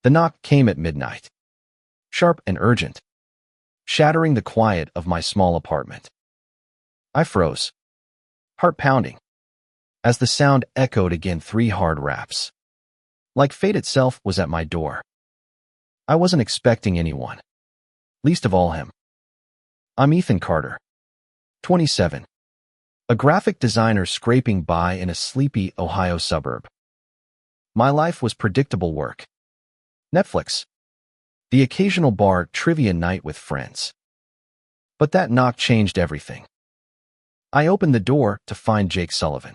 The knock came at midnight, sharp and urgent, shattering the quiet of my small apartment. I froze, heart pounding, as the sound echoed again 3 hard raps. Like fate itself was at my door. I wasn't expecting anyone, least of all him. I'm Ethan Carter, 27, a graphic designer scraping by in a sleepy Ohio suburb. My life was predictable work, Netflix, the occasional bar trivia night with friends. But that knock changed everything. I opened the door to find Jake Sullivan,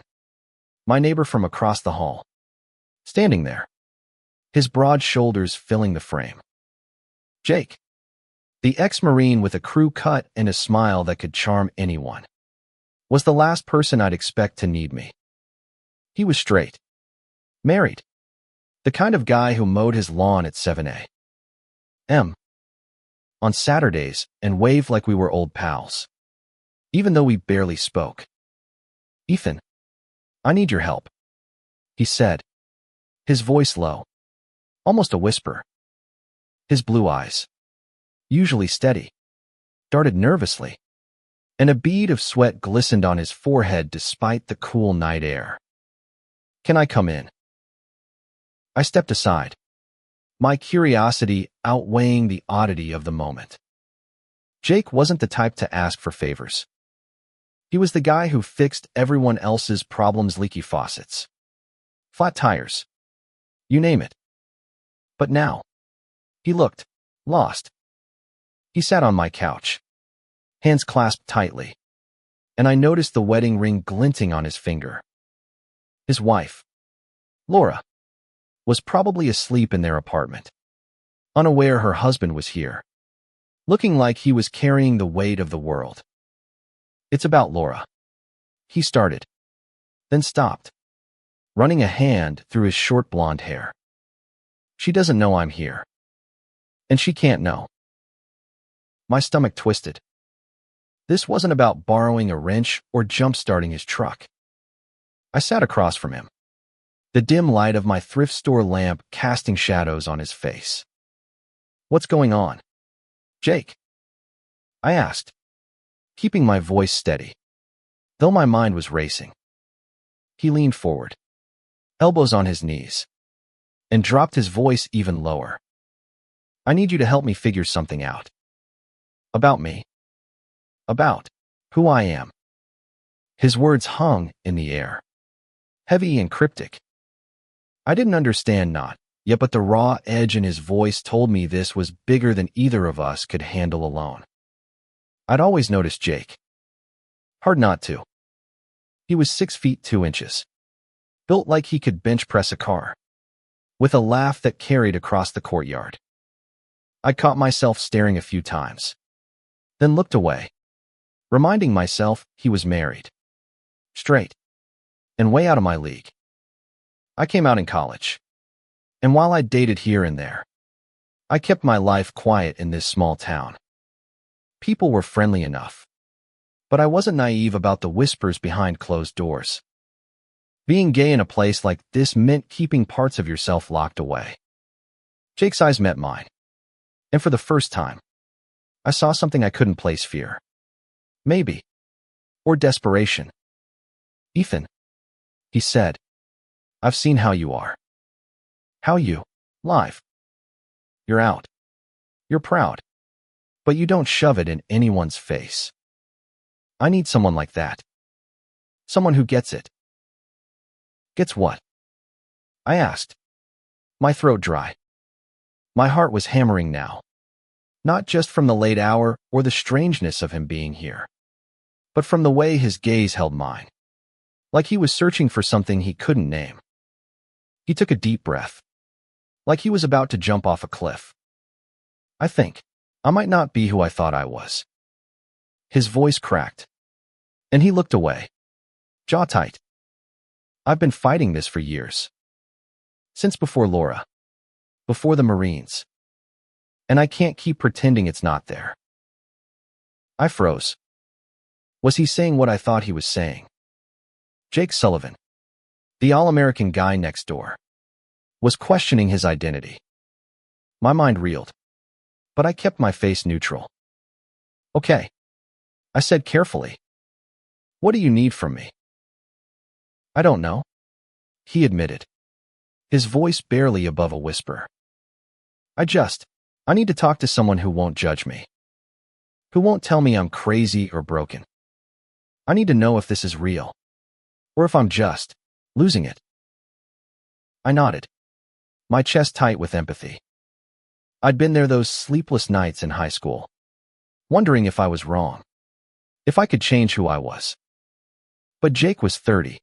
my neighbor from across the hall, standing there, his broad shoulders filling the frame. Jake, the ex-Marine with a crew cut and a smile that could charm anyone, was the last person I'd expect to need me. He was straight, married, the kind of guy who mowed his lawn at 7 a.m. on Saturdays and waved like we were old pals, even though we barely spoke. "Ethan, I need your help," he said, his voice low, almost a whisper. His blue eyes, usually steady, darted nervously, and a bead of sweat glistened on his forehead despite the cool night air. "Can I come in?" I stepped aside, my curiosity outweighing the oddity of the moment. Jake wasn't the type to ask for favors. He was the guy who fixed everyone else's problems: leaky faucets, flat tires, you name it. But now, he looked lost. He sat on my couch, hands clasped tightly, and I noticed the wedding ring glinting on his finger. His wife, Laura, was probably asleep in their apartment, unaware her husband was here, looking like he was carrying the weight of the world. "It's about Laura," he started, then stopped, running a hand through his short blonde hair. "She doesn't know I'm here, and she can't know." My stomach twisted. This wasn't about borrowing a wrench or jump-starting his truck. I sat across from him, the dim light of my thrift store lamp casting shadows on his face. "What's going on, Jake?" I asked, keeping my voice steady, though my mind was racing. He leaned forward, elbows on his knees, and dropped his voice even lower. "I need you to help me figure something out. About me. About who I am." His words hung in the air, heavy and cryptic. I didn't understand not yet, but the raw edge in his voice told me this was bigger than either of us could handle alone. I'd always noticed Jake. Hard not to. He was 6 feet 2 inches, built like he could bench press a car, with a laugh that carried across the courtyard. I caught myself staring a few times, then looked away, reminding myself he was married, straight, and way out of my league. I came out in college, and while I dated here and there, I kept my life quiet in this small town. People were friendly enough, but I wasn't naive about the whispers behind closed doors. Being gay in a place like this meant keeping parts of yourself locked away. Jake's eyes met mine, and for the first time, I saw something I couldn't place: fear, maybe, or desperation. "Ethan," he said, "I've seen how you are. How you live. You're out. You're proud. But you don't shove it in anyone's face. I need someone like that. Someone who gets it." "Gets what?" I asked, my throat dry. My heart was hammering now, not just from the late hour or the strangeness of him being here, but from the way his gaze held mine, like he was searching for something he couldn't name. He took a deep breath, like he was about to jump off a cliff. "I think I might not be who I thought I was." His voice cracked, and he looked away, jaw tight. "I've been fighting this for years. Since before Laura, before the Marines. And I can't keep pretending it's not there." I froze. Was he saying what I thought he was saying? Jake Sullivan, the all-American guy next door, was questioning his identity. My mind reeled, but I kept my face neutral. Okay, I said carefully. What do you need from me? I don't know, he admitted, his voice barely above a whisper. I need to talk to someone who won't judge me, who won't tell me I'm crazy or broken. I need to know if this is real, or if I'm just losing it. I nodded, my chest tight with empathy. I'd been there those sleepless nights in high school, wondering if I was wrong, if I could change who I was. But Jake was 30,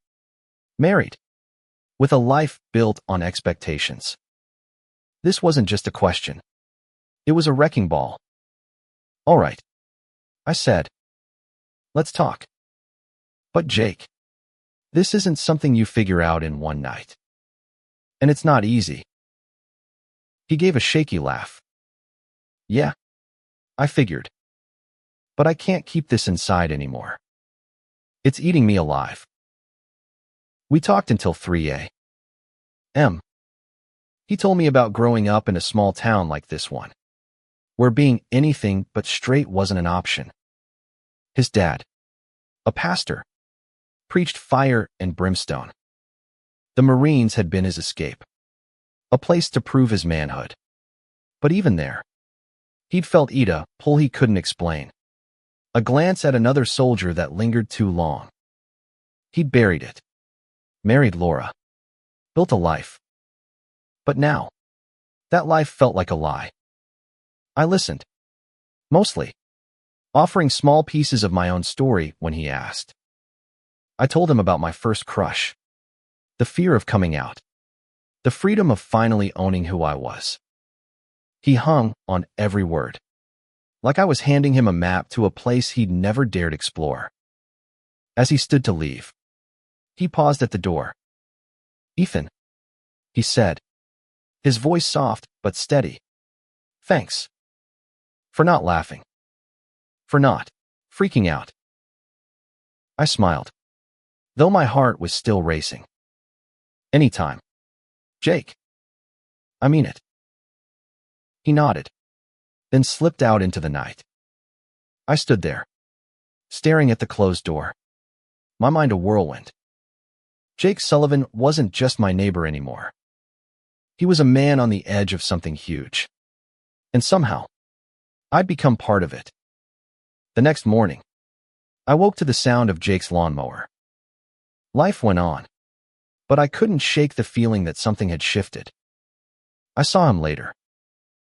married, with a life built on expectations. This wasn't just a question. It was a wrecking ball. All right, I said. Let's talk. But Jake, this isn't something you figure out in one night. And it's not easy. He gave a shaky laugh. Yeah, I figured. But I can't keep this inside anymore. It's eating me alive. We talked until 3 a.m. He told me about growing up in a small town like this one, where being anything but straight wasn't an option. His dad, a pastor, preached fire and brimstone. The Marines had been his escape, a place to prove his manhood. But even there, he'd felt a pull he couldn't explain, a glance at another soldier that lingered too long. He'd buried it, married Laura, built a life. But now, that life felt like a lie. I listened, mostly, offering small pieces of my own story when he asked. I told him about my first crush, the fear of coming out, the freedom of finally owning who I was. He hung on every word, like I was handing him a map to a place he'd never dared explore. As he stood to leave, he paused at the door. Ethan, he said, his voice soft but steady. Thanks. For not laughing. For not freaking out. I smiled, though my heart was still racing. Anytime. Jake. I mean it. He nodded, then slipped out into the night. I stood there, staring at the closed door, my mind a whirlwind. Jake Sullivan wasn't just my neighbor anymore. He was a man on the edge of something huge. And somehow, I'd become part of it. The next morning, I woke to the sound of Jake's lawnmower. Life went on, but I couldn't shake the feeling that something had shifted. I saw him later,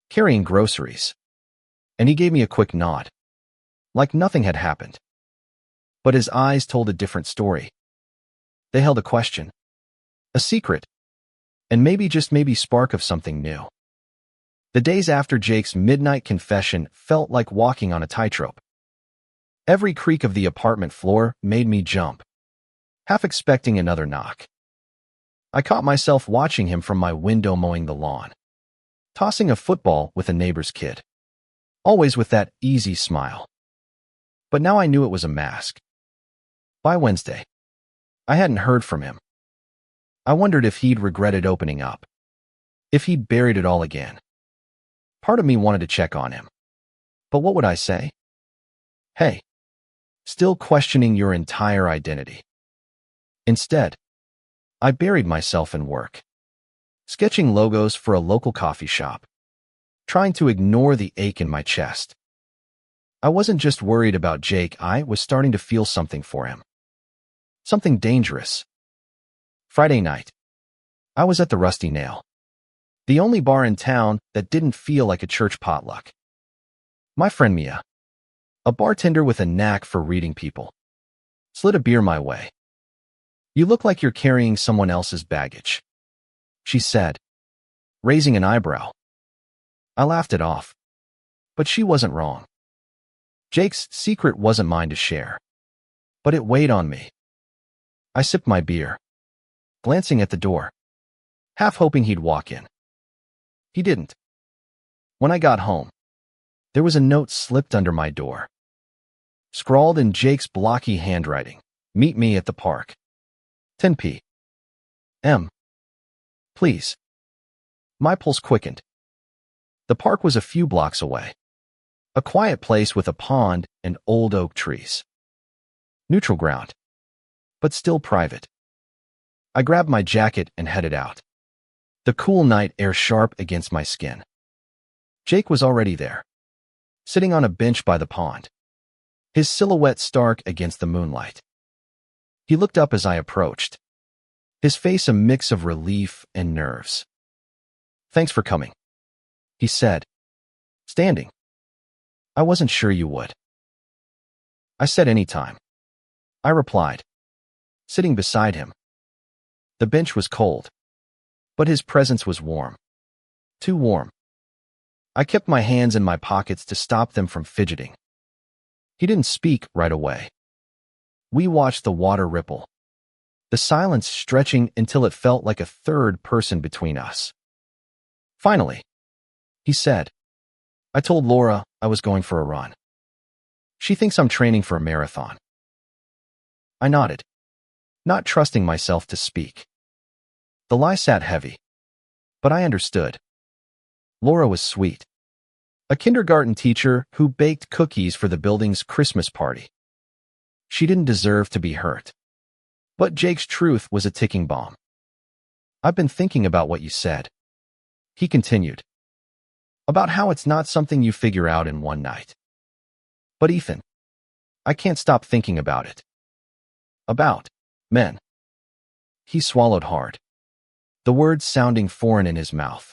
carrying groceries, and he gave me a quick nod, like nothing had happened. But his eyes told a different story. They held a question, a secret, and maybe just maybe spark of something new. The days after Jake's midnight confession felt like walking on a tightrope. Every creak of the apartment floor made me jump, half expecting another knock. I caught myself watching him from my window mowing the lawn, tossing a football with a neighbor's kid, always with that easy smile. But now I knew it was a mask. By Wednesday, I hadn't heard from him. I wondered if he'd regretted opening up, if he'd buried it all again. Part of me wanted to check on him. But what would I say? Hey, still questioning your entire identity. Instead, I buried myself in work, sketching logos for a local coffee shop, trying to ignore the ache in my chest. I wasn't just worried about Jake, I was starting to feel something for him. Something dangerous. Friday night, I was at the Rusty Nail, the only bar in town that didn't feel like a church potluck. My friend Mia, a bartender with a knack for reading people, slid a beer my way. You look like you're carrying someone else's baggage, she said, raising an eyebrow. I laughed it off, but she wasn't wrong. Jake's secret wasn't mine to share, but it weighed on me. I sipped my beer, glancing at the door, half hoping he'd walk in. He didn't. When I got home, there was a note slipped under my door. Scrawled in Jake's blocky handwriting, meet me at the park. 10 p.m. Please. My pulse quickened. The park was a few blocks away. A quiet place with a pond and old oak trees. Neutral ground, but still private. I grabbed my jacket and headed out. The cool night air sharp against my skin. Jake was already there, sitting on a bench by the pond, his silhouette stark against the moonlight. He looked up as I approached, his face a mix of relief and nerves. "Thanks for coming," he said, standing. "I wasn't sure you would." I said anytime, I replied, sitting beside him. The bench was cold, but his presence was warm. Too warm. I kept my hands in my pockets to stop them from fidgeting. He didn't speak right away. We watched the water ripple, the silence stretching until it felt like a third person between us. Finally, he said, "I told Laura I was going for a run. She thinks I'm training for a marathon." I nodded, not trusting myself to speak. The lie sat heavy, but I understood. Laura was sweet. A kindergarten teacher who baked cookies for the building's Christmas party. She didn't deserve to be hurt. But Jake's truth was a ticking bomb. "I've been thinking about what you said," he continued, "about how it's not something you figure out in one night. But Ethan, I can't stop thinking about it. About men." He swallowed hard, the words sounding foreign in his mouth.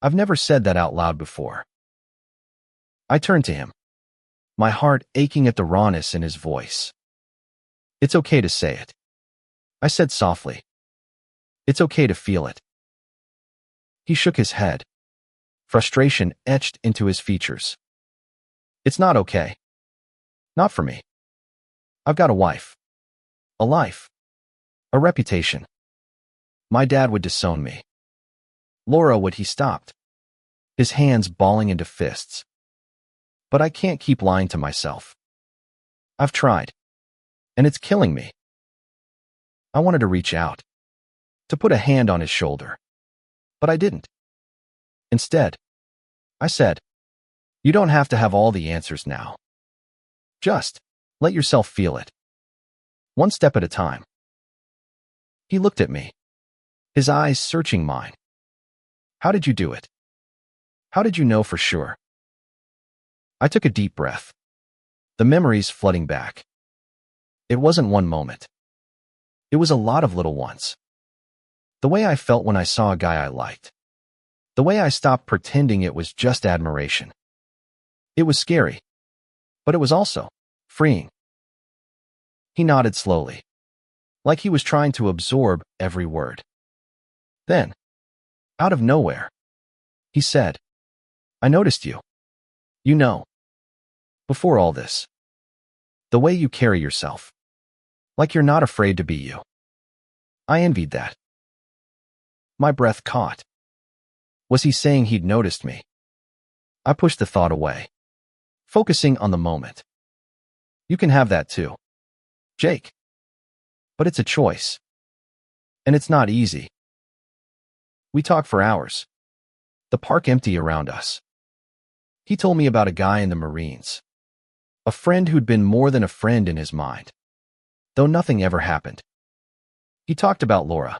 I've never said that out loud before. I turned to him, my heart aching at the rawness in his voice. "It's okay to say it," I said softly. "It's okay to feel it." He shook his head, frustration etched into his features. "It's not okay. Not for me. I've got a wife, a life, a reputation. My dad would disown me. Laura would." He stopped, his hands balling into fists. "But I can't keep lying to myself. I've tried, and it's killing me." I wanted to reach out, to put a hand on his shoulder, but I didn't. Instead, I said, "You don't have to have all the answers now. Just let yourself feel it. One step at a time." He looked at me, his eyes searching mine. "How did you do it? How did you know for sure?" I took a deep breath, the memories flooding back. It wasn't one moment. It was a lot of little ones. The way I felt when I saw a guy I liked. The way I stopped pretending it was just admiration. It was scary, but it was also freeing. He nodded slowly, like he was trying to absorb every word. Then, out of nowhere, he said, "I noticed you. You know, before all this, the way you carry yourself, like you're not afraid to be you. I envied that." My breath caught. Was he saying he'd noticed me? I pushed the thought away, focusing on the moment. "You can have that too, Jake. But it's a choice. And it's not easy." We talked for hours, the park empty around us. He told me about a guy in the Marines, a friend who'd been more than a friend in his mind, though nothing ever happened. He talked about Laura,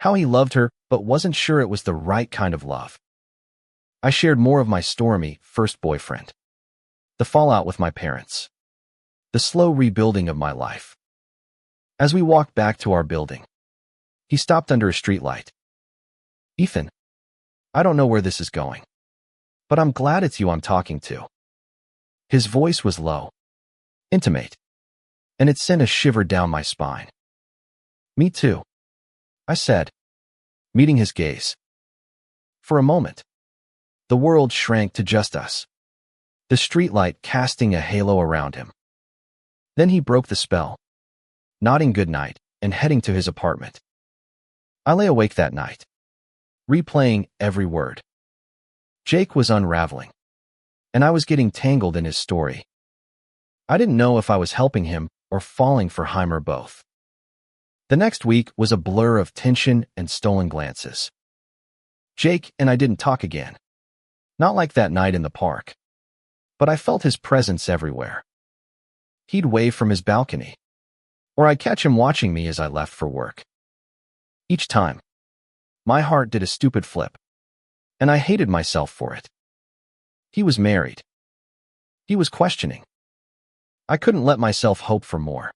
how he loved her but wasn't sure it was the right kind of love. I shared more of my stormy first boyfriend, the fallout with my parents, the slow rebuilding of my life. As we walked back to our building, he stopped under a streetlight. "Ethan, I don't know where this is going, but I'm glad it's you I'm talking to." His voice was low, intimate, and it sent a shiver down my spine. "Me too," I said, meeting his gaze. For a moment, the world shrank to just us, the streetlight casting a halo around him. Then he broke the spell, nodding goodnight and heading to his apartment. I lay awake that night, replaying every word. Jake was unraveling, and I was getting tangled in his story. I didn't know if I was helping him or falling for him or both. The next week was a blur of tension and stolen glances. Jake and I didn't talk again, Not like that night in the park, but I felt his presence everywhere. He'd wave from his balcony, or I'd catch him watching me as I left for work. Each time, my heart did a stupid flip, and I hated myself for it. He was married. He was questioning. I couldn't let myself hope for more.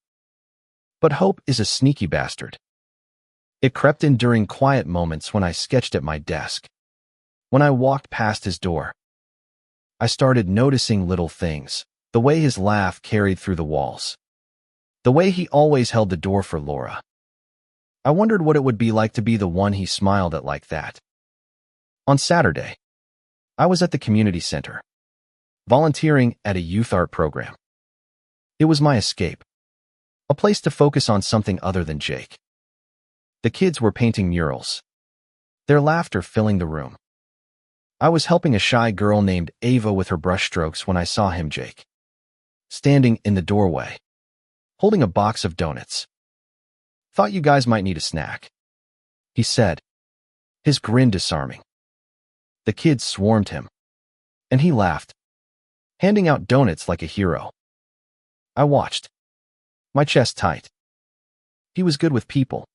But hope is a sneaky bastard. It crept in during quiet moments when I sketched at my desk. When I walked past his door, I started noticing little things, the way his laugh carried through the walls, the way he always held the door for Laura. I wondered what it would be like to be the one he smiled at like that. On Saturday, I was at the community center, volunteering at a youth art program. It was my escape, a place to focus on something other than Jake. The kids were painting murals, their laughter filling the room. I was helping a shy girl named Ava with her brushstrokes when I saw him, Jake, standing in the doorway, holding a box of donuts. "Thought you guys might need a snack," he said, his grin disarming. The kids swarmed him, and he laughed, handing out donuts like a hero. I watched, my chest tight. He was good with people,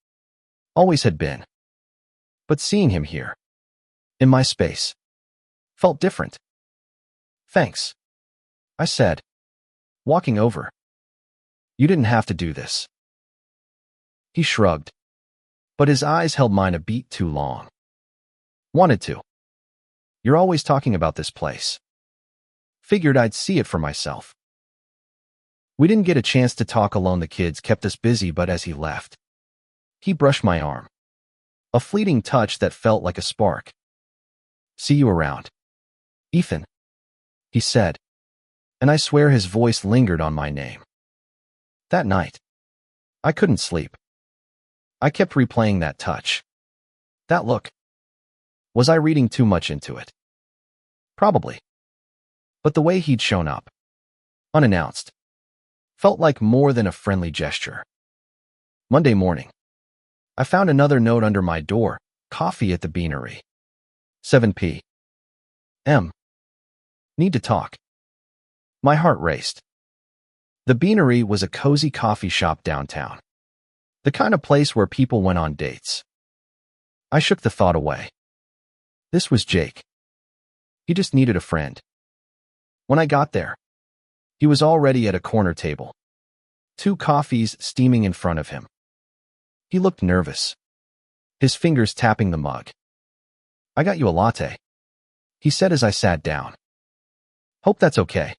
always had been. But seeing him here, in my space, felt different. "Thanks," I said, walking over. "You didn't have to do this." He shrugged, but his eyes held mine a beat too long. "Wanted to. You're always talking about this place. Figured I'd see it for myself." We didn't get a chance to talk alone. The kids kept us busy, but as he left, he brushed my arm, a fleeting touch that felt like a spark. "See you around, Ethan," he said, and I swear his voice lingered on my name. That night, I couldn't sleep. I kept replaying that touch, that look. Was I reading too much into it? Probably. But the way he'd shown up, unannounced, felt like more than a friendly gesture. Monday morning, I found another note under my door: "Coffee at the Beanery, 7 p.m. Need to talk." My heart raced. The Beanery was a cozy coffee shop downtown, the kind of place where people went on dates. I shook the thought away. This was Jake. He just needed a friend. When I got there, he was already at a corner table, 2 coffees steaming in front of him. He looked nervous, his fingers tapping the mug. "I got you a latte," he said as I sat down. "Hope that's okay."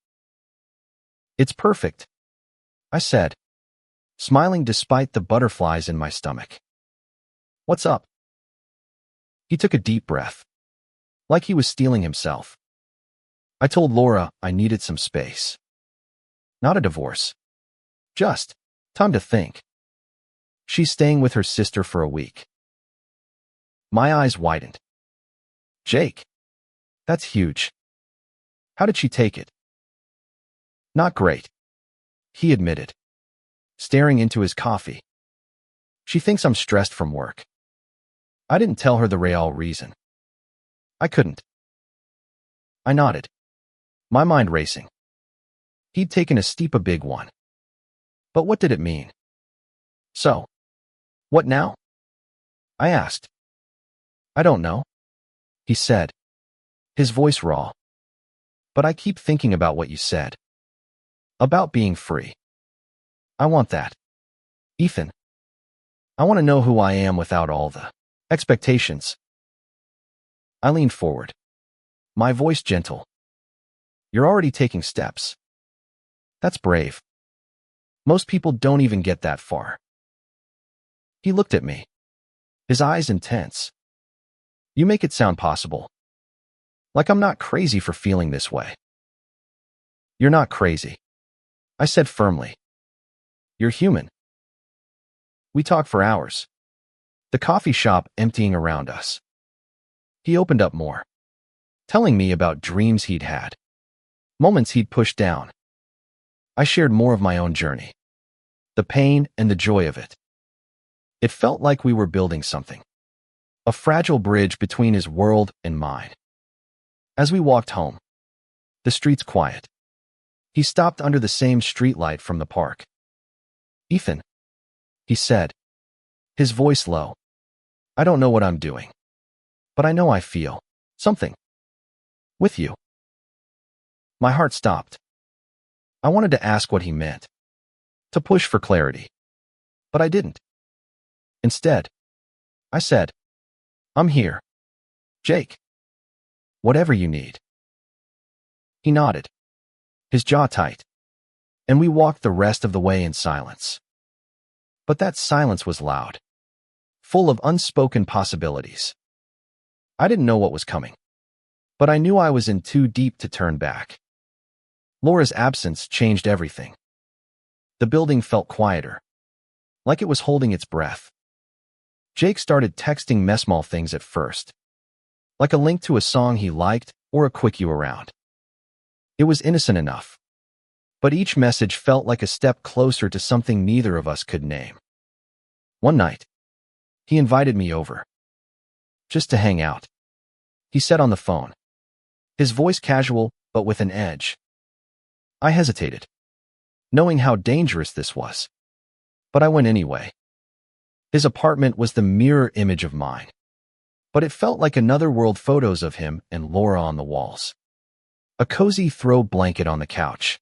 "It's perfect," I said, smiling despite the butterflies in my stomach. "What's up?" He took a deep breath, like he was steeling himself. "I told Laura I needed some space. Not a divorce. Just time to think. She's staying with her sister for a week." My eyes widened. "Jake, that's huge. How did she take it?" "Not great," he admitted, staring into his coffee. "She thinks I'm stressed from work." I didn't tell her the real reason. I couldn't. I nodded, my mind racing. He'd taken a big one. But what did it mean? "So, what now?" I asked. "I don't know," he said, his voice raw. "But I keep thinking about what you said. About being free. I want that. Ethan. I want to know who I am without all the expectations." I leaned forward, my voice gentle. "You're already taking steps. That's brave. Most people don't even get that far." He looked at me, his eyes intense. "You make it sound possible. Like I'm not crazy for feeling this way." "You're not crazy," I said firmly. "You're human." We talked for hours, the coffee shop emptying around us. He opened up more, telling me about dreams he'd had, moments he'd pushed down. I shared more of my own journey, the pain and the joy of it. It felt like we were building something, a fragile bridge between his world and mine. As we walked home, the streets quiet. He stopped under the same streetlight from the park. "Ethan," he said, his voice low. "I don't know what I'm doing, but I know I feel something with you." My heart stopped. I wanted to ask what he meant, to push for clarity, but I didn't. Instead, I said, "I'm here, Jake. Whatever you need." He nodded, his jaw tight, and we walked the rest of the way in silence. But that silence was loud, full of unspoken possibilities. I didn't know what was coming, but I knew I was in too deep to turn back. Laura's absence changed everything. The building felt quieter, like it was holding its breath. Jake started texting me small things at first, like a link to a song he liked or a quick "you around." It was innocent enough, but each message felt like a step closer to something neither of us could name. One night, he invited me over, just to hang out. He said on the phone, his voice casual but with an edge. I hesitated, knowing how dangerous this was, but I went anyway. His apartment was the mirror image of mine, but it felt like another world. Photos of him and Laura on the walls. A cozy throw blanket on the couch.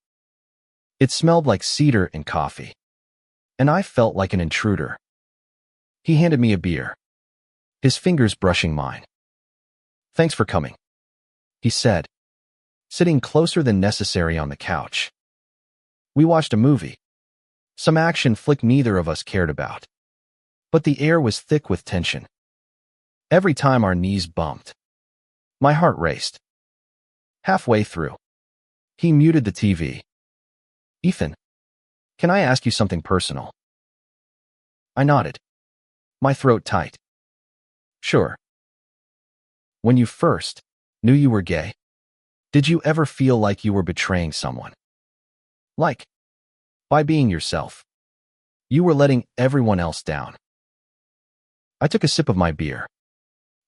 It smelled like cedar and coffee, and I felt like an intruder. He handed me a beer, his fingers brushing mine. "Thanks for coming," he said, sitting closer than necessary on the couch. We watched a movie, some action flick neither of us cared about, but the air was thick with tension. Every time our knees bumped, my heart raced. Halfway through, he muted the TV. "Ethan, can I ask you something personal?" I nodded, my throat tight. "Sure." "When you first knew you were gay, did you ever feel like you were betraying someone? Like, by being yourself, you were letting everyone else down?" I took a sip of my beer,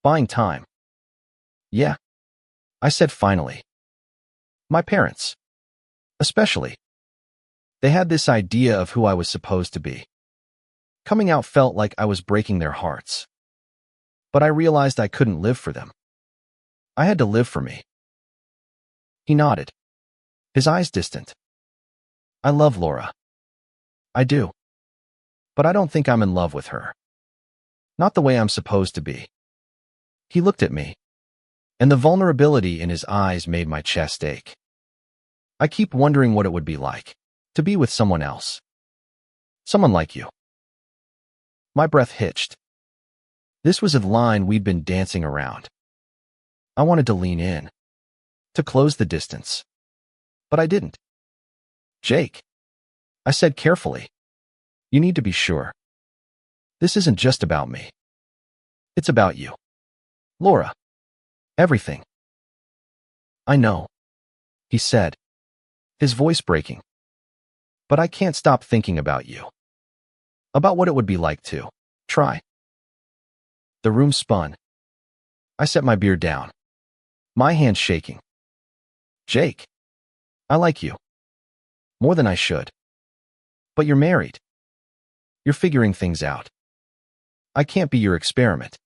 buying time. "Yeah," I said finally. "My parents, especially. They had this idea of who I was supposed to be. Coming out felt like I was breaking their hearts. But I realized I couldn't live for them. I had to live for me." He nodded, his eyes distant. "I love Laura. I do. But I don't think I'm in love with her. Not the way I'm supposed to be." He looked at me, and the vulnerability in his eyes made my chest ache. "I keep wondering what it would be like to be with someone else. Someone like you." My breath hitched. This was a line we'd been dancing around. I wanted to lean in, to close the distance, but I didn't. "Jake," I said carefully, "you need to be sure. This isn't just about me. It's about you. Laura. Everything." "I know," he said, his voice breaking. "But I can't stop thinking about you. About what it would be like to try." The room spun. I set my beer down, my hand shaking. "Jake, I like you. More than I should. But you're married. You're figuring things out. I can't be your experiment."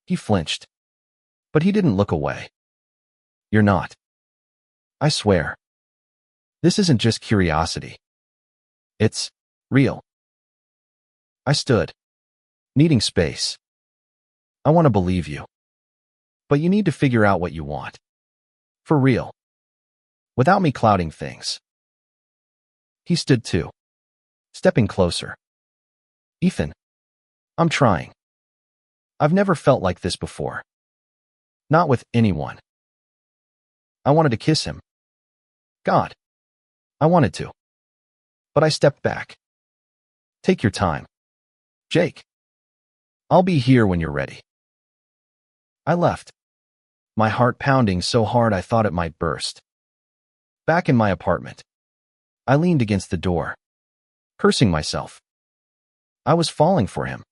He flinched, but he didn't look away. "You're not. I swear. This isn't just curiosity. It's real." I stood, needing space. "I want to believe you. But you need to figure out what you want. For real. Without me clouding things." He stood too, stepping closer. "Ethan, I'm trying. I've never felt like this before. Not with anyone." I wanted to kiss him. God, I wanted to. But I stepped back. "Take your time, Jake. I'll be here when you're ready." I left, my heart pounding so hard I thought it might burst. Back in my apartment, I leaned against the door, cursing myself. I was falling for him,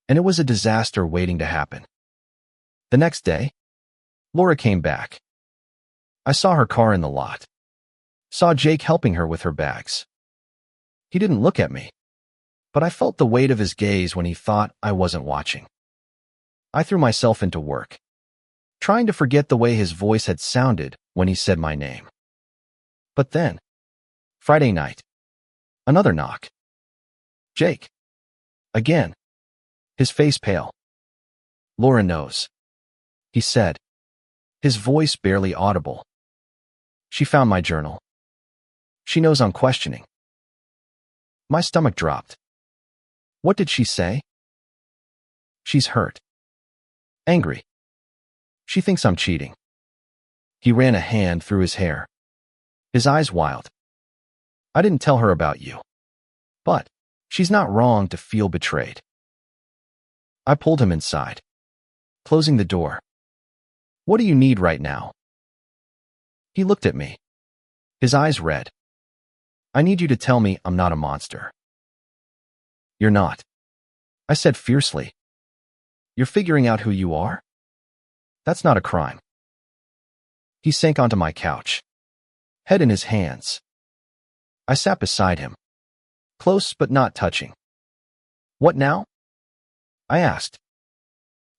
and it was a disaster waiting to happen. The next day, Laura came back. I saw her car in the lot. Saw Jake helping her with her bags. He didn't look at me, but I felt the weight of his gaze when he thought I wasn't watching. I threw myself into work, trying to forget the way his voice had sounded when he said my name. But then, Friday night, another knock. Jake. Again. His face pale. Laura knows, he said, his voice barely audible. She found my journal. She knows I'm questioning. My stomach dropped. What did she say? She's hurt. Angry. She thinks I'm cheating. He ran a hand through his hair. His eyes wild. I didn't tell her about you. But she's not wrong to feel betrayed. I pulled him inside, closing the door. What do you need right now? He looked at me, his eyes red. I need you to tell me I'm not a monster. You're not, I said fiercely. You're figuring out who you are? That's not a crime. He sank onto my couch, head in his hands. I sat beside him, close but not touching. What now? I asked.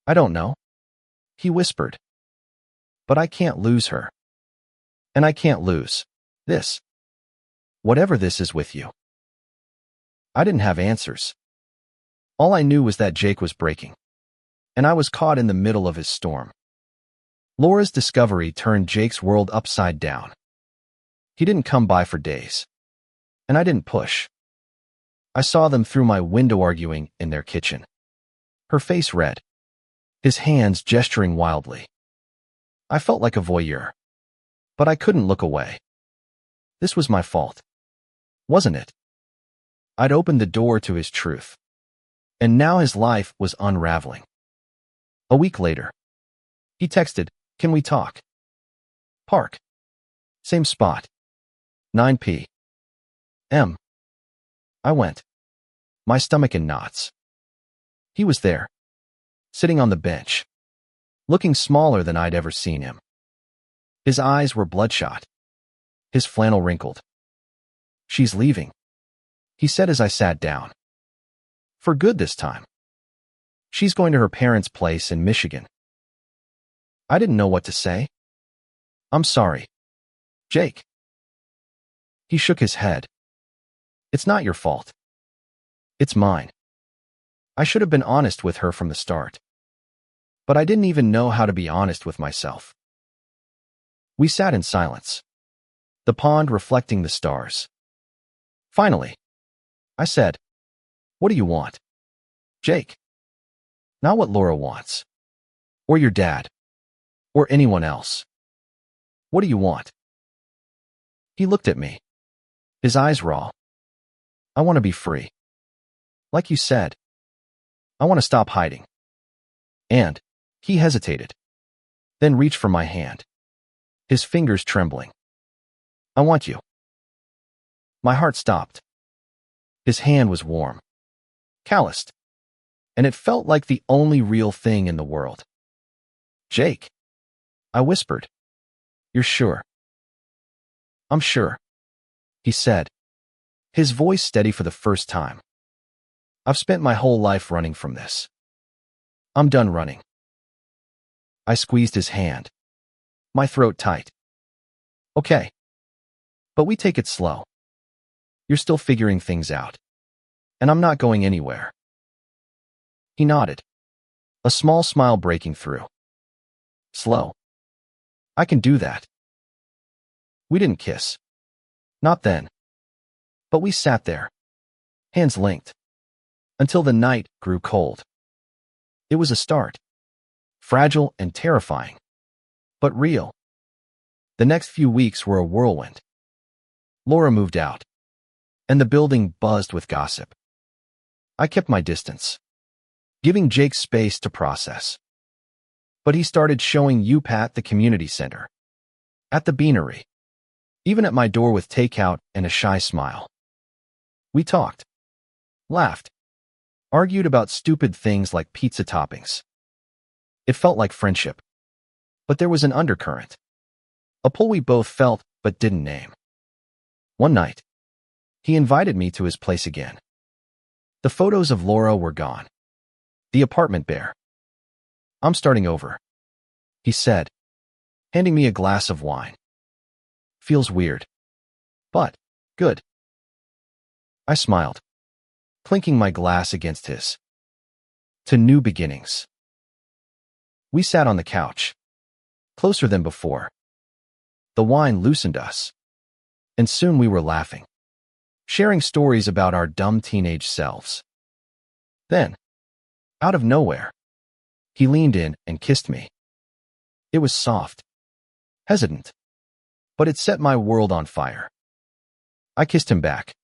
I don't know, he whispered. But I can't lose her. And I can't lose this. Whatever this is with you. I didn't have answers. All I knew was that Jake was breaking, and I was caught in the middle of his storm. Laura's discovery turned Jake's world upside down. He didn't come by for days, and I didn't push. I saw them through my window arguing in their kitchen. Her face red, his hands gesturing wildly. I felt like a voyeur, but I couldn't look away. This was my fault, wasn't it? I'd opened the door to his truth, and now his life was unraveling. A week later, he texted, "Can we talk?" Park. Same spot. 9 p.m. I went, my stomach in knots. He was there, sitting on the bench, looking smaller than I'd ever seen him. His eyes were bloodshot, his flannel wrinkled. She's leaving, he said as I sat down. For good this time. She's going to her parents' place in Michigan. I didn't know what to say. I'm sorry, Jake. He shook his head. It's not your fault. It's mine. I should have been honest with her from the start. But I didn't even know how to be honest with myself. We sat in silence, the pond reflecting the stars. Finally, I said, "What do you want, Jake?" Not what Laura wants, or your dad, or anyone else. What do you want? He looked at me, his eyes raw. I want to be free. Like you said, I want to stop hiding. And he hesitated, then reached for my hand, his fingers trembling. I want you. My heart stopped. His hand was warm, calloused, and it felt like the only real thing in the world. Jake, I whispered. You're sure? I'm sure, he said, his voice steady for the first time. I've spent my whole life running from this. I'm done running. I squeezed his hand, my throat tight. Okay, but we take it slow. You're still figuring things out, and I'm not going anywhere. He nodded, a small smile breaking through. Slow. I can do that. We didn't kiss. Not then. But we sat there, hands linked, until the night grew cold. It was a start, fragile and terrifying, but real. The next few weeks were a whirlwind. Laura moved out, and the building buzzed with gossip. I kept my distance, giving Jake space to process. But he started showing up at the community center, at the beanery, even at my door with takeout and a shy smile. We talked, laughed, argued about stupid things like pizza toppings. It felt like friendship. But there was an undercurrent, a pull we both felt but didn't name. One night, he invited me to his place again. The photos of Laura were gone. The apartment bare. "I'm starting over," he said, handing me a glass of wine. "Feels weird, but good." I smiled, clinking my glass against his. To new beginnings. We sat on the couch, closer than before. The wine loosened us, and soon we were laughing, sharing stories about our dumb teenage selves. Then, out of nowhere, he leaned in and kissed me. It was soft, hesitant, but it set my world on fire. I kissed him back,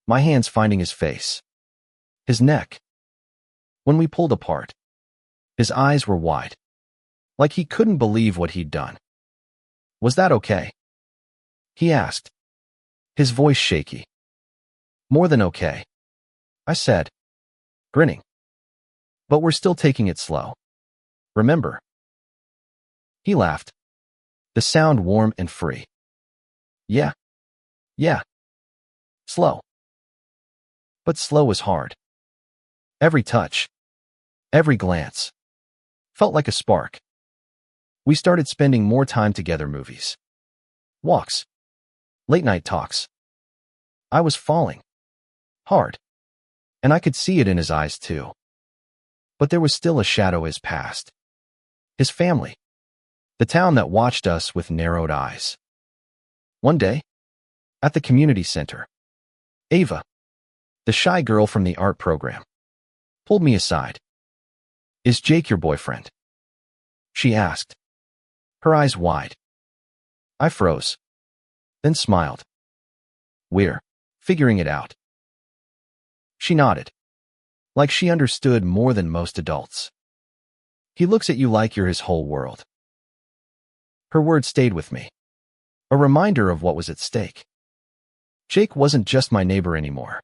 my hands finding his face, his neck. When we pulled apart, his eyes were wide, like he couldn't believe what he'd done. "Was that okay?" he asked, his voice shaky. "More than okay," I said, grinning. "But we're still taking it slow. Remember?" He laughed, the sound warm and free. Yeah. Slow. But slow was hard. Every touch, every glance, felt like a spark. We started spending more time together, movies, walks, late-night talks. I was falling. Hard. And I could see it in his eyes too. But there was still a shadow his past. His family. The town that watched us with narrowed eyes. One day, at the community center, Ava, the shy girl from the art program, pulled me aside. "Is Jake your boyfriend?" she asked, her eyes wide. I froze, then smiled. "We're figuring it out." She nodded, like she understood more than most adults. "He looks at you like you're his whole world." Her words stayed with me, a reminder of what was at stake. Jake wasn't just my neighbor anymore.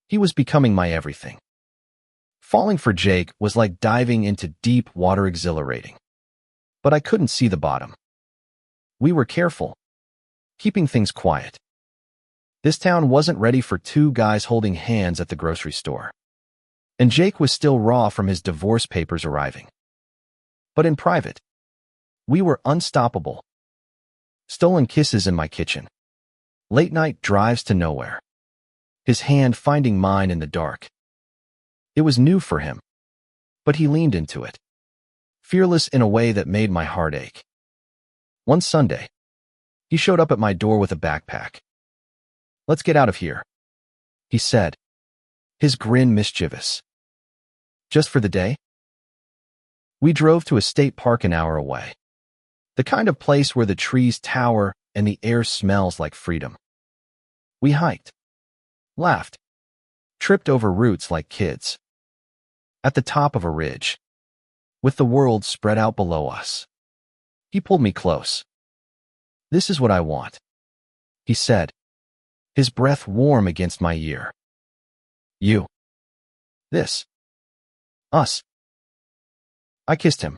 He was becoming my everything. Falling for Jake was like diving into deep water, exhilarating. But I couldn't see the bottom. We were careful, keeping things quiet. This town wasn't ready for two guys holding hands at the grocery store. And Jake was still raw from his divorce papers arriving. But in private, we were unstoppable. Stolen kisses in my kitchen. Late-night drives to nowhere. His hand finding mine in the dark. It was new for him, but he leaned into it, fearless in a way that made my heart ache. One Sunday, he showed up at my door with a backpack. "Let's get out of here," he said, his grin mischievous. "Just for the day?" We drove to a state park an hour away, the kind of place where the trees tower and the air smells like freedom. We hiked, laughed, tripped over roots like kids. At the top of a ridge, with the world spread out below us, he pulled me close. "This is what I want," he said, his breath warm against my ear. "You. This. Us." I kissed him,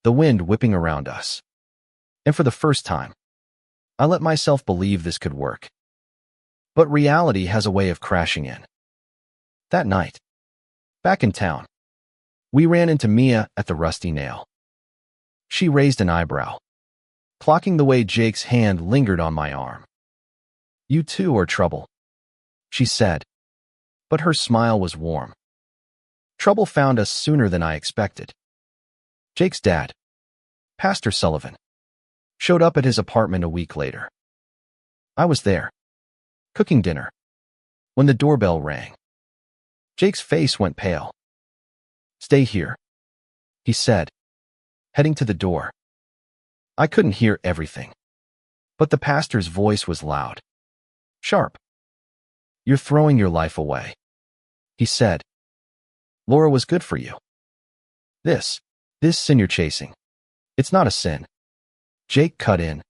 the wind whipping around us. And for the first time, I let myself believe this could work. But reality has a way of crashing in. That night, back in town, we ran into Mia at the Rusty Nail. She raised an eyebrow, clocking the way Jake's hand lingered on my arm. "You too are trouble," she said, but her smile was warm. Trouble found us sooner than I expected. Jake's dad, Pastor Sullivan, showed up at his apartment a week later. I was there, cooking dinner, when the doorbell rang. Jake's face went pale. "Stay here," he said, heading to the door. I couldn't hear everything, but the pastor's voice was loud, sharp. "You're throwing your life away," he said. "Laura was good for you. This sin you're chasing, it's not a sin." Jake cut in,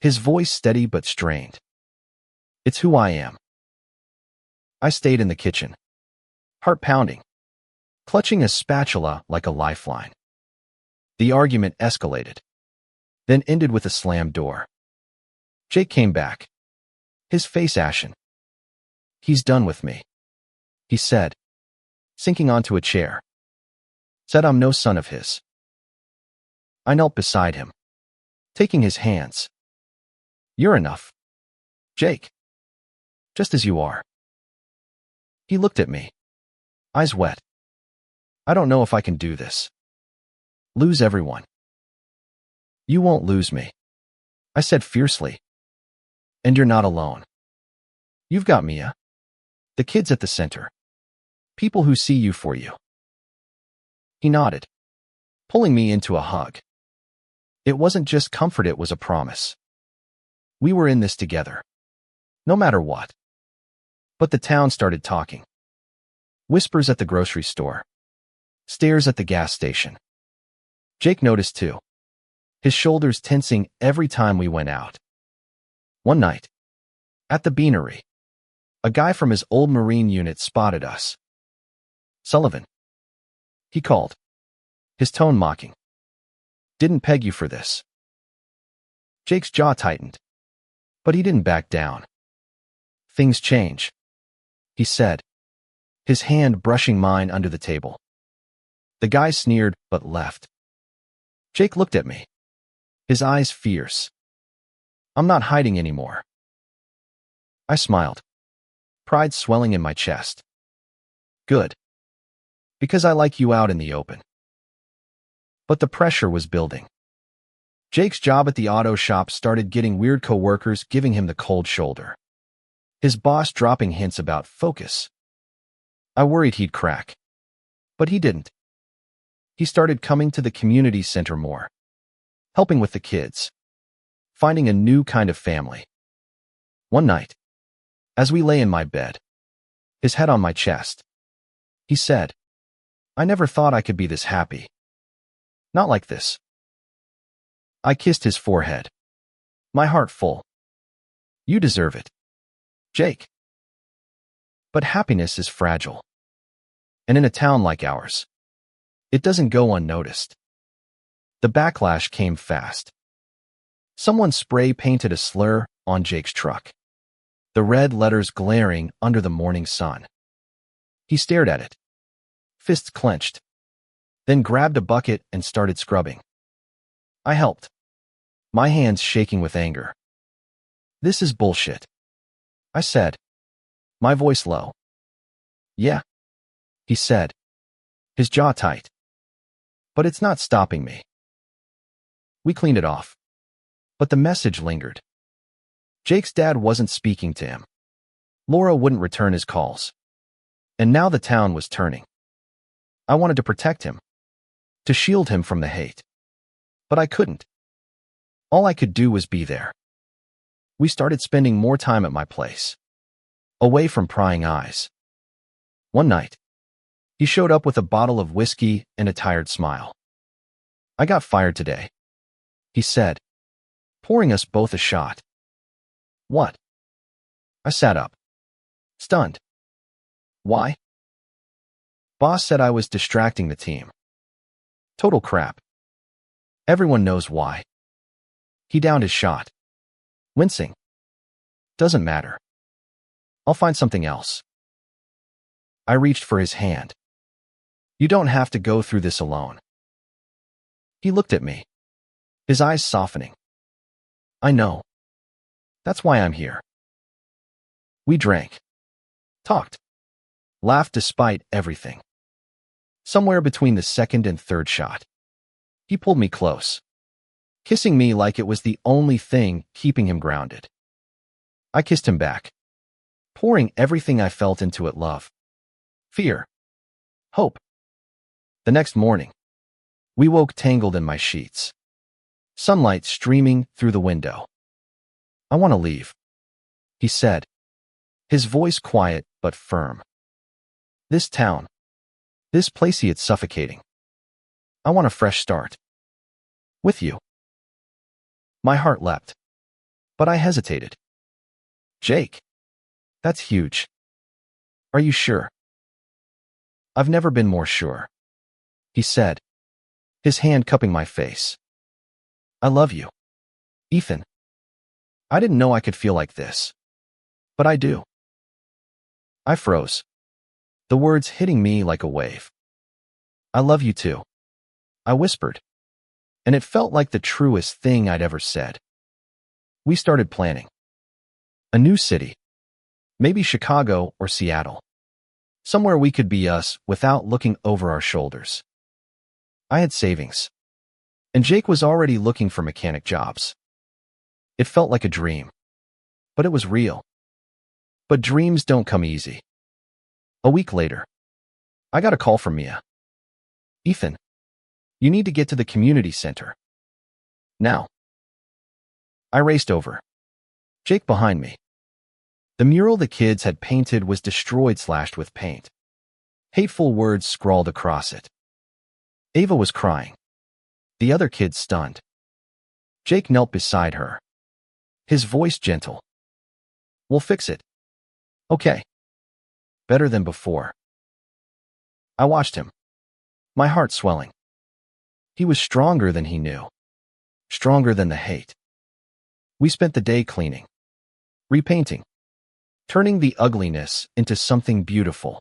his voice steady but strained. "It's who I am." I stayed in the kitchen, heart pounding, clutching a spatula like a lifeline. The argument escalated, then ended with a slammed door. Jake came back, his face ashen. "He's done with me," he said, sinking onto a chair. "Said I'm no son of his." I knelt beside him, taking his hands. "You're enough, Jake. Just as you are." He looked at me, eyes wet. "I don't know if I can do this. Lose everyone." "You won't lose me," I said fiercely. "And you're not alone. You've got Mia, the kids at the center, people who see you for you." He nodded, pulling me into a hug. It wasn't just comfort, it was a promise. We were in this together, no matter what. But the town started talking. Whispers at the grocery store, stares at the gas station. Jake noticed too, his shoulders tensing every time we went out. One night, at the beanery, a guy from his old Marine unit spotted us. "Sullivan," he called, his tone mocking. "Didn't peg you for this." Jake's jaw tightened, but he didn't back down. "Things change," he said, his hand brushing mine under the table. The guy sneered, but left. Jake looked at me, his eyes fierce. "I'm not hiding anymore." I smiled, pride swelling in my chest. "Good. Because I like you out in the open." But the pressure was building. Jake's job at the auto shop started getting weird, coworkers giving him the cold shoulder, his boss dropping hints about focus. I worried he'd crack, but he didn't. He started coming to the community center more, helping with the kids, finding a new kind of family. One night, as we lay in my bed, his head on my chest, he said, "I never thought I could be this happy. Not like this." I kissed his forehead, my heart full. "You deserve it, Jake." But happiness is fragile. And in a town like ours, it doesn't go unnoticed. The backlash came fast. Someone spray painted a slur on Jake's truck, the red letters glaring under the morning sun. He stared at it, fists clenched, then grabbed a bucket and started scrubbing. I helped, my hands shaking with anger. "This is bullshit," I said, my voice low. "Yeah," he said, his jaw tight. "But it's not stopping me." We cleaned it off, but the message lingered. Jake's dad wasn't speaking to him. Laura wouldn't return his calls. And now the town was turning. I wanted to protect him, to shield him from the hate. But I couldn't. All I could do was be there. We started spending more time at my place, away from prying eyes. One night, he showed up with a bottle of whiskey and a tired smile. "I got fired today," he said, pouring us both a shot. "What?" I sat up, stunned. "Why?" "Boss said I was distracting the team." "Total crap. Everyone knows why." He downed his shot, wincing. "Doesn't matter. I'll find something else." I reached for his hand. "You don't have to go through this alone." He looked at me, his eyes softening. "I know. That's why I'm here." We drank, talked, laughed despite everything. Somewhere between the second and third shot, he pulled me close, kissing me like it was the only thing keeping him grounded. I kissed him back, pouring everything I felt into it: love, fear, hope. The next morning, we woke tangled in my sheets, sunlight streaming through the window. "I want to leave," he said, his voice quiet but firm. "This town, this place, it's suffocating. I want a fresh start. With you." My heart leapt, but I hesitated. "Jake, that's huge. Are you sure?" "I've never been more sure," he said, his hand cupping my face. I love you, Ethan. I didn't know I could feel like this. But I do. I froze, the words hitting me like a wave. I love you too, I whispered, and it felt like the truest thing I'd ever said. We started planning. A new city, maybe Chicago or Seattle. Somewhere we could be us without looking over our shoulders. I had savings, and Jake was already looking for mechanic jobs. It felt like a dream, but it was real. But dreams don't come easy. A week later, I got a call from Mia. Ethan, you need to get to the community center. Now. I raced over. Jake behind me. The mural the kids had painted was destroyed, slashed with paint. Hateful words scrawled across it. Ava was crying. The other kids stunned. Jake knelt beside her. His voice gentle. We'll fix it. Okay. Better than before. I watched him, my heart swelling. He was stronger than he knew. Stronger than the hate. We spent the day cleaning, repainting, turning the ugliness into something beautiful.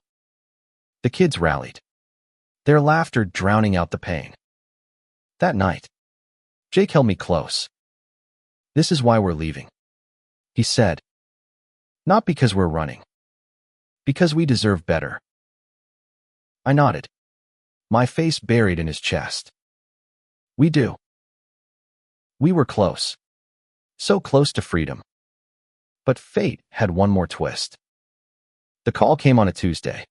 The kids rallied, their laughter drowning out the pain. That night, Jake held me close. This is why we're leaving, he said. Not because we're running. Because we deserve better. I nodded, my face buried in his chest. We do. We were close. So close to freedom. But fate had one more twist. The call came on a Tuesday,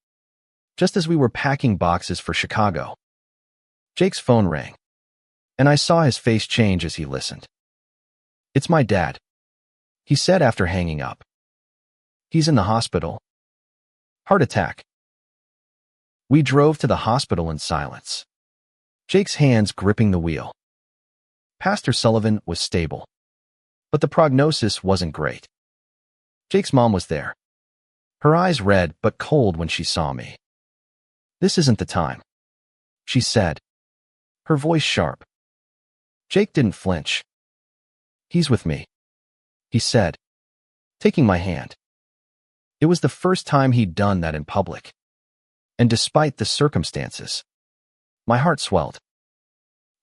just as we were packing boxes for Chicago. Jake's phone rang, and I saw his face change as he listened. It's my dad, he said after hanging up. He's in the hospital. Heart attack. We drove to the hospital in silence, Jake's hands gripping the wheel. Pastor Sullivan was stable, but the prognosis wasn't great. Jake's mom was there, her eyes red but cold when she saw me. This isn't the time, she said, her voice sharp. Jake didn't flinch. He's with me, he said, taking my hand. It was the first time he'd done that in public. And despite the circumstances, my heart swelled.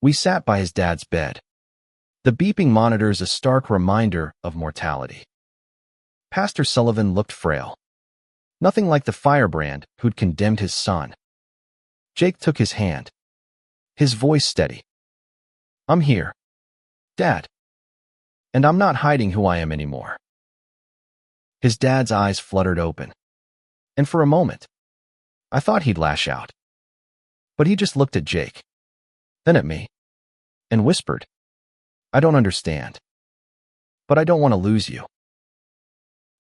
We sat by his dad's bed, the beeping monitors a stark reminder of mortality. Pastor Sullivan looked frail, nothing like the firebrand who'd condemned his son. Jake took his hand, his voice steady. I'm here, Dad. And I'm not hiding who I am anymore. His dad's eyes fluttered open, and for a moment, I thought he'd lash out. But he just looked at Jake, then at me, and whispered, I don't understand, but I don't want to lose you.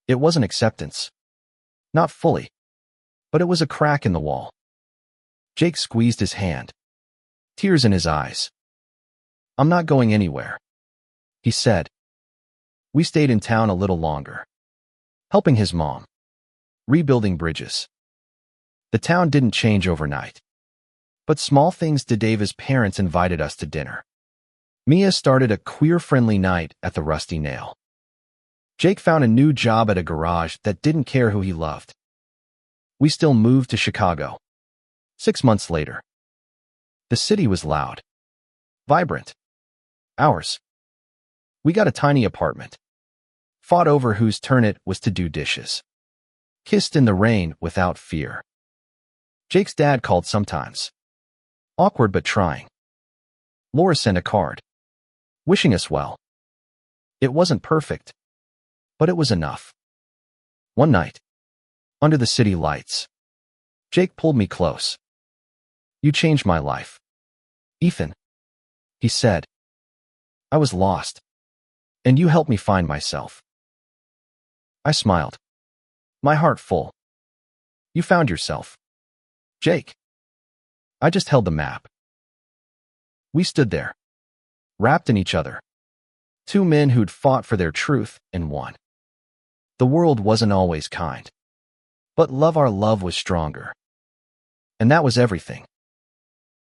It wasn't acceptance. Not fully, but it was a crack in the wall. Jake squeezed his hand, tears in his eyes. I'm not going anywhere, he said. We stayed in town a little longer, helping his mom, rebuilding bridges. The town didn't change overnight, but small things did. Ava's parents invited us to dinner. Mia started a queer-friendly night at the Rusty Nail. Jake found a new job at a garage that didn't care who he loved. We still moved to Chicago. 6 months later. The city was loud, vibrant. Ours. We got a tiny apartment, fought over whose turn it was to do dishes, kissed in the rain without fear. Jake's dad called sometimes, awkward but trying. Laura sent a card, wishing us well. It wasn't perfect, but it was enough. One night, under the city lights, Jake pulled me close. You changed my life, Ethan, he said. I was lost, and you helped me find myself. I smiled, my heart full. You found yourself, Jake. I just held the map. We stood there, wrapped in each other. Two men who'd fought for their truth and won. The world wasn't always kind, but our love was stronger. And that was everything.